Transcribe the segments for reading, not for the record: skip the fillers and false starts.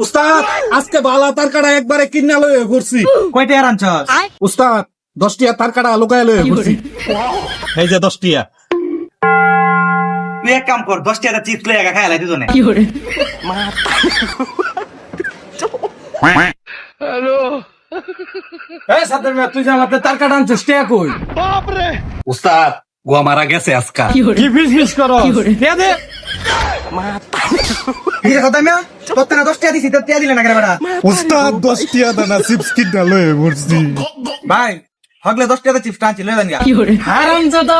উস্তাদ আজকে বালা তার কাটা একবারে কিনা লয়ে ঘুরছি। কয়টা আর আনছস? উস্তাদ 10 টিয়া তার কাটা লুকায় লয়ে ঘুরছি। এই যে 10 টিয়া। তুই এক কাম কর, 10 টাকা চিপস লয়ে খাই লাই দুজনে। এই সাদের মিয়া তুই জামাতে তার কাটা আনছিস টিয়া কই? উস্তাদ গোয়া মারা গেছে আজকা। কি ফিস করো? টিয়া দে। কি কথা মিয়া? তোর থেকে 10 টাকা দিছি, তোর টাকা দিলে না কেন বেটা? উস্তাদ 10 টিয়া দানা চিপস কিনা লয়ে ঘুরছি। ভাই হগলে 10 টাকা চিপস টানছি লয়ে দেন গা। হারামজাদা।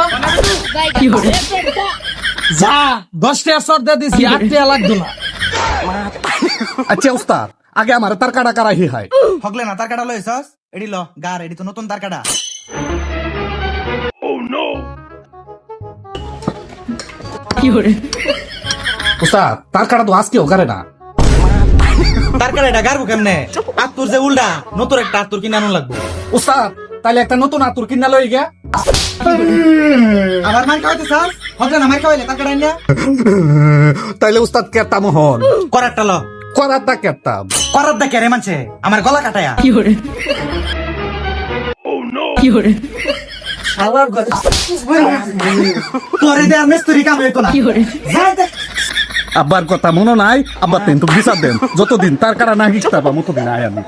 যা 10 টিয়া সর দে দিছি 8 টিয়া লাগতো না। আচ্ছা উস্তাদ আগে আমার তার কাটা কারাহি হয়। হগলে না তার কাটা লইছস? এডি ল গার, এডি তো নতুন তার কাটা। উস্তাদ তার কাটা তো আজকেও করে না। তার কাটা এটা গারবো কেমনে? আত্তুর যে উল্টা, নতুন একটা আত্তুর কিনে আনুন লাগবো। উস্তাদ তাইলে একটা নতুন আতুর কিনা লই গিয়া। আবার মান খাওয়াইতে চাস? হগলে না মার খাওয়াইলে তার কাটা আইনা। তাইলে উস্তাদ কেতাম হন করারটা ল। করারটা কেতাম। করার দা কেরে মানছে আমার গলা কাটায়া। শালার গলা। তোরে দে আর মিস্ত্রি কাম হইতো না। যা দেখ। আব্বার কথা মনে নাই, আব্বার কিন্তু বিচার দেন যতদিন তার কাটা না হিকতে পাবো ততদিন আয় আমি।